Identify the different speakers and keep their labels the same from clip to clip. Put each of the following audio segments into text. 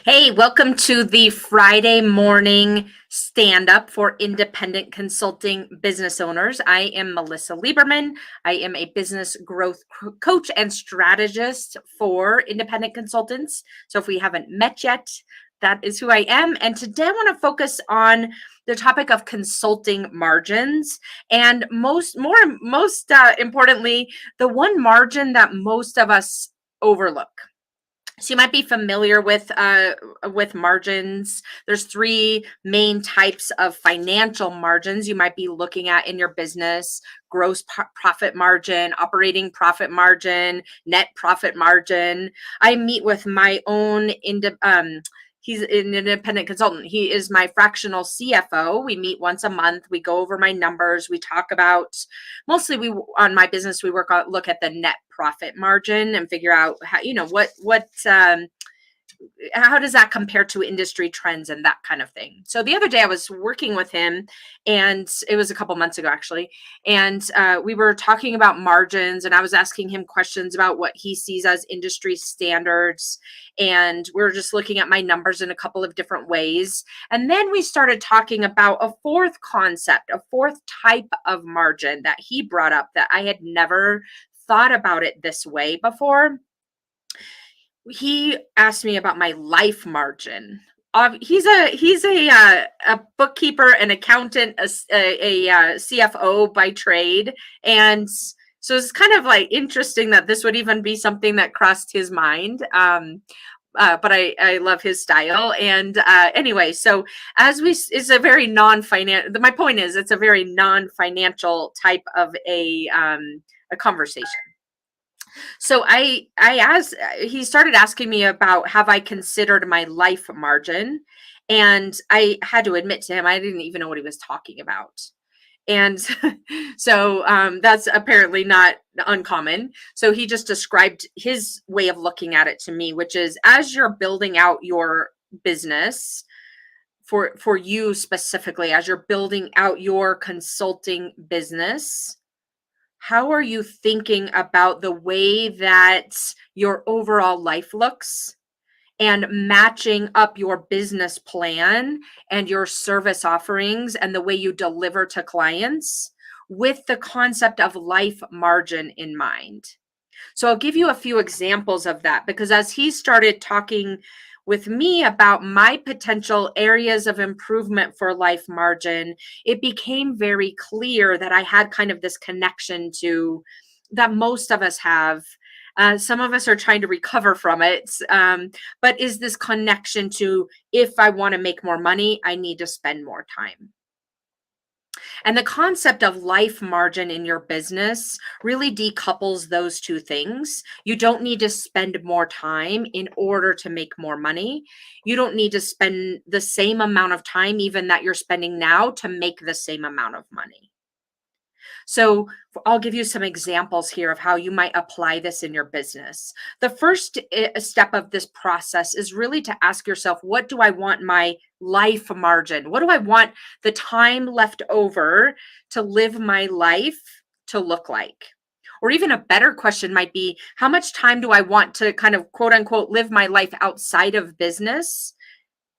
Speaker 1: Hey, welcome to the Friday morning stand up for independent consulting business owners. I am Melissa Lieberman. I am a business growth coach and strategist for independent consultants. So if we haven't met yet, that is who I am. And today I want to focus on the topic of consulting margins and most importantly, the one margin that most of us overlook. So you might be familiar with margins. There's three main types of financial margins you might be looking at in your business: gross profit margin, operating profit margin, net profit margin. I meet with my own he's an independent consultant. He is my fractional CFO. We meet once a month. We go over my numbers. We talk about, mostly we on my business, we look at the net profit margin and figure out how, how does that compare to industry trends and that kind of thing. So the other day I was working with him, and it was a couple months ago actually, and we were talking about margins, and I was asking him questions about what he sees as industry standards, and we were just looking at my numbers in a couple of different ways. And then we started talking about a fourth concept, a fourth type of margin that he brought up that I had never thought about it this way before. He asked me about my life margin. He's a bookkeeper, an accountant, a CFO by trade, and so it's kind of like interesting that this would even be something that crossed his mind. But I love his style. And anyway, so it's a very non-financial. My point is, it's a very non-financial type of a conversation. So I asked, he started asking me about, have I considered my life margin? And I had to admit to him, I didn't even know what he was talking about. And so that's apparently not uncommon. So he just described his way of looking at it to me, which is, as you're building out your business, for you specifically, as you're building out your consulting business, how are you thinking about the way that your overall life looks and matching up your business plan and your service offerings and the way you deliver to clients with the concept of life margin in mind? So I'll give you a few examples of that, because as he started talking with me about my potential areas of improvement for life margin, it became very clear that I had kind of this connection to that most of us have. Some of us are trying to recover from it, but is this connection to, if I want to make more money, I need to spend more time. And the concept of life margin in your business really decouples those two things. You don't need to spend more time in order to make more money. You don't need to spend the same amount of time, even that you're spending now, to make the same amount of money. So I'll give you some examples here of how you might apply this in your business. The first step of this process is really to ask yourself, what do I want my life margin? What do I want the time left over to live my life to look like? Or even a better question might be, how much time do I want to kind of quote unquote live my life outside of business?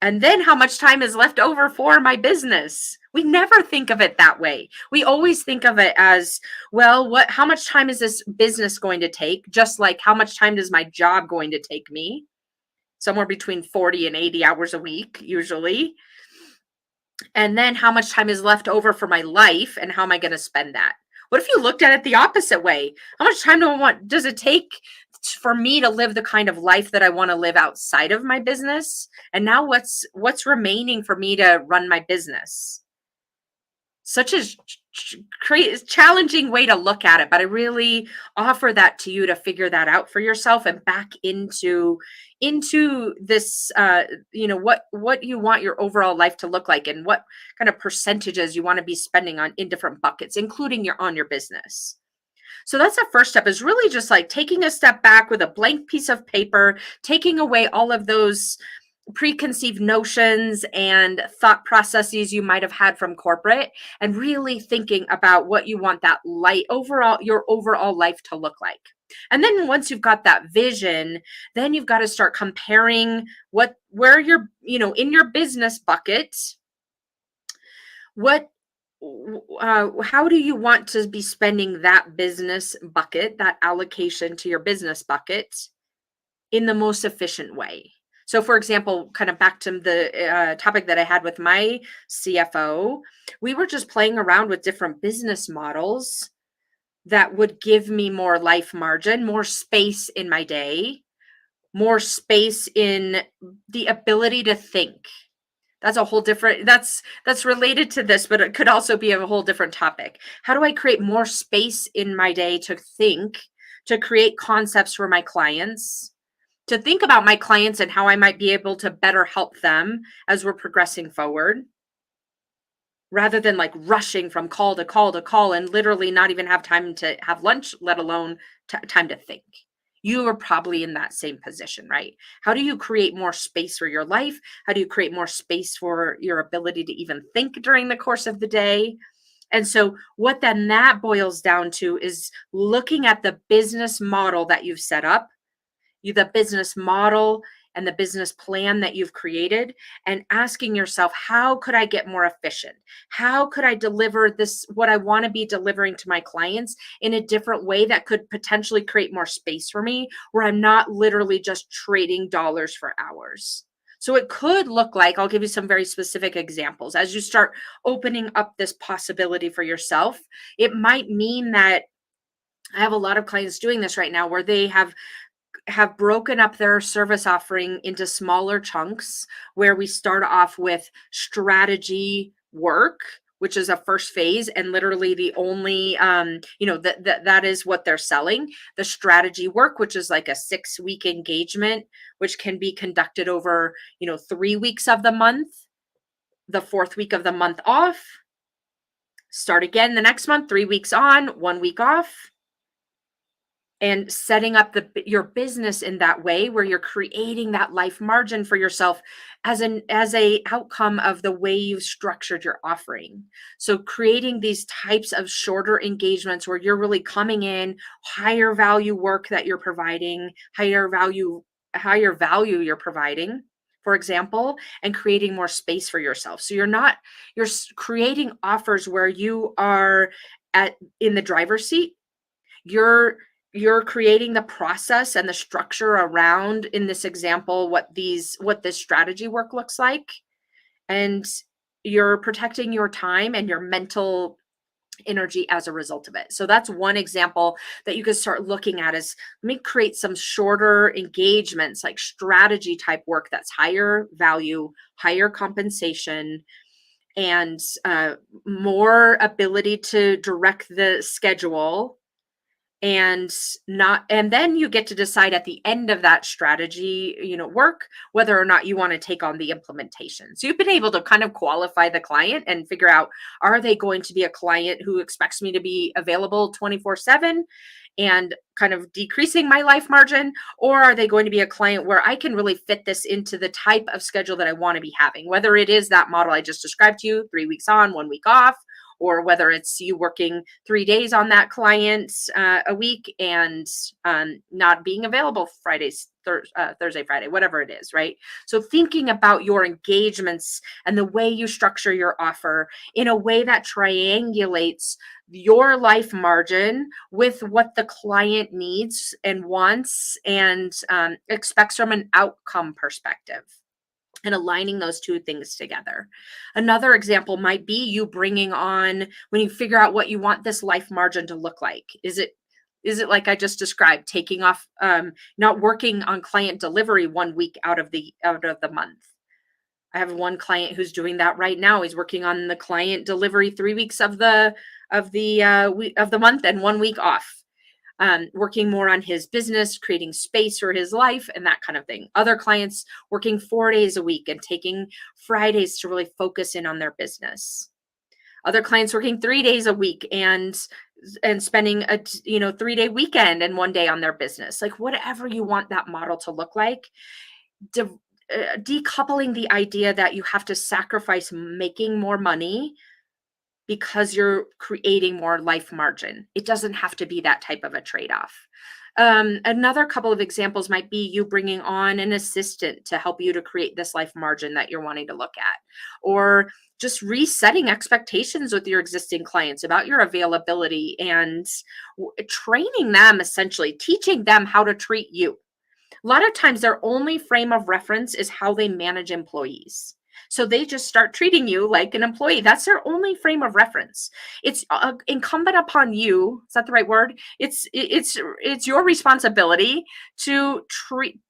Speaker 1: And then how much time is left over for my business? We never think of it that way. We always think of it as, well, how much time is this business going to take? Just like, how much time does my job going to take me? Somewhere between 40 and 80 hours a week, usually. And then how much time is left over for my life, and how am I going to spend that? What if you looked at it the opposite way? How much time does it take for me to live the kind of life that I want to live outside of my business? And now what's remaining for me to run my business? Such a challenging way to look at it, but I really offer that to you to figure that out for yourself and back into this, what you want your overall life to look like, and what kind of percentages you want to be spending on in different buckets, including your business. So that's the first step, is really just like taking a step back with a blank piece of paper, taking away all of those preconceived notions and thought processes you might have had from corporate, and really thinking about what you want that your overall life to look like. And then once you've got that vision, then you've got to start comparing where you're, in your business bucket, what how do you want to be spending that business bucket, that allocation to your business bucket, in the most efficient way. So, for example, kind of back to the topic that I had with my CFO, we were just playing around with different business models that would give me more life margin, more space in my day, more space in the ability to think. That's a whole different, that's related to this, but it could also be a whole different topic. How do I create more space in my day to think, to create concepts for my clients, to think about my clients and how I might be able to better help them as we're progressing forward, rather than like rushing from call to call to call and literally not even have time to have lunch, let alone time to think. You are probably in that same position, right? How do you create more space for your life? How do you create more space for your ability to even think during the course of the day? And so, what then that boils down to is looking at the business model that you've set up, the business model and the business plan that you've created, and asking yourself, how could I get more efficient? How could I deliver this, what I want to be delivering to my clients, in a different way that could potentially create more space for me, where I'm not literally just trading dollars for hours? So it could look like, I'll give you some very specific examples. As you start opening up this possibility for yourself, it might mean that I have a lot of clients doing this right now, where they have broken up their service offering into smaller chunks, where we start off with strategy work, which is a first phase, and literally the only that is what they're selling. The strategy work, which is like a 6-week engagement, which can be conducted over 3 weeks of the month, the 4th week of the month off, start again the next month, 3 weeks on, 1 week off, and setting up your business in that way, where you're creating that life margin for yourself as a outcome of the way you've structured your offering. So creating these types of shorter engagements where you're really coming in, higher value work that you're providing, higher value you're providing, for example, and creating more space for yourself. So you're creating offers where you are in the driver's seat. You're creating the process and the structure around, in this example, what this strategy work looks like, and you're protecting your time and your mental energy as a result of it. So that's one example that you could start looking at, is let me create some shorter engagements, like strategy type work, that's higher value, higher compensation, and more ability to direct the schedule, and then you get to decide at the end of that strategy work, whether or not you want to take on the implementation. So you've been able to kind of qualify the client and figure out, are they going to be a client who expects me to be available 24/7 and kind of decreasing my life margin, or are they going to be a client where I can really fit this into the type of schedule that I want to be having, whether it is that model I just described to you, 3 weeks on, 1 week off, or whether it's you working 3 days on that client a week, and not being available Fridays, Thursday, Friday, whatever it is, right? So thinking about your engagements and the way you structure your offer in a way that triangulates your life margin with what the client needs and wants and expects from an outcome perspective, and aligning those two things together. Another example might be you bringing on, when you figure out what you want this life margin to look like. Is it like I just described, taking off, not working on client delivery 1 week out of the month? I have one client who's doing that right now. He's working on the client delivery 3 weeks of the month, and 1 week off. Working more on his business, creating space for his life, and that kind of thing. Other clients working 4 days a week and taking Fridays to really focus in on their business. Other clients working 3 days a week and spending a 3-day weekend and 1 day on their business. Like, whatever you want that model to look like, decoupling the idea that you have to sacrifice making more money because you're creating more life margin. It doesn't have to be that type of a trade-off. Another couple of examples might be you bringing on an assistant to help you to create this life margin that you're wanting to look at, or just resetting expectations with your existing clients about your availability and training them, essentially teaching them how to treat you. A lot of times their only frame of reference is how they manage employees. So they just start treating you like an employee. That's their only frame of reference. It's incumbent upon you. Is that the right word? It's your responsibility to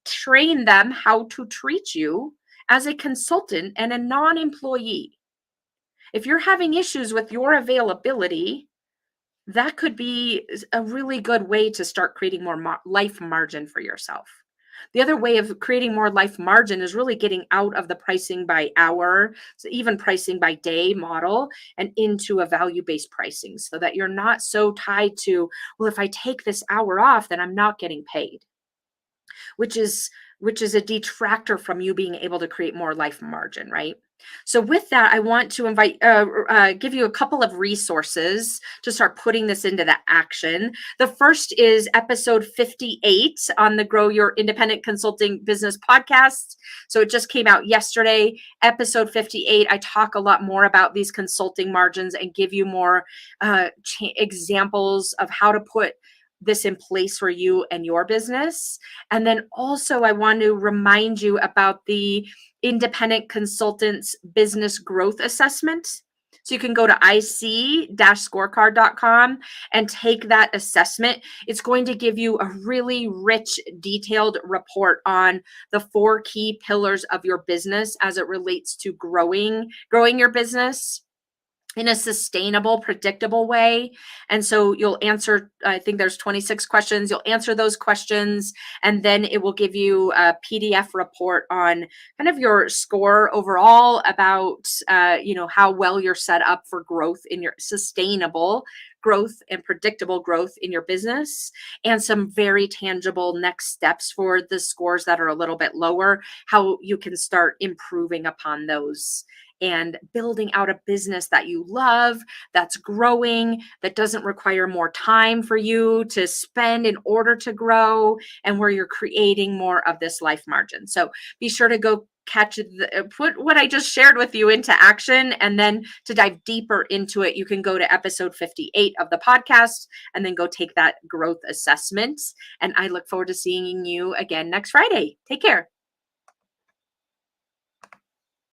Speaker 1: train them how to treat you as a consultant and a non-employee. If you're having issues with your availability, that could be a really good way to start creating more life margin for yourself. The other way of creating more life margin is really getting out of the pricing by hour, so even pricing by day model, and into a value-based pricing so that you're not so tied to, well, if I take this hour off, then I'm not getting paid, which is a detractor from you being able to create more life margin, right? So with that, I want to give you a couple of resources to start putting this into the action. The first is episode 58 on the Grow Your Independent Consulting Business podcast. So it just came out yesterday, episode 58. I talk a lot more about these consulting margins and give you more examples of how to put this in place for you and your business. And then also I want to remind you about the Independent Consultants Business Growth Assessment. So you can go to ic-scorecard.com and take that assessment. It's going to give you a really rich, detailed report on the 4 key pillars of your business as it relates to growing your business in a sustainable, predictable way. And so you'll answer, I think there's 26 questions. You'll answer those questions, and then it will give you a PDF report on kind of your score overall about, how well you're set up for growth in your sustainable growth and predictable growth in your business, and some very tangible next steps for the scores that are a little bit lower, how you can start improving upon those and building out a business that you love, that's growing, that doesn't require more time for you to spend in order to grow, and where you're creating more of this life margin. So be sure to go put what I just shared with you into action. And then to dive deeper into it, you can go to episode 58 of the podcast and then go take that growth assessment. And I look forward to seeing you again next Friday. Take care.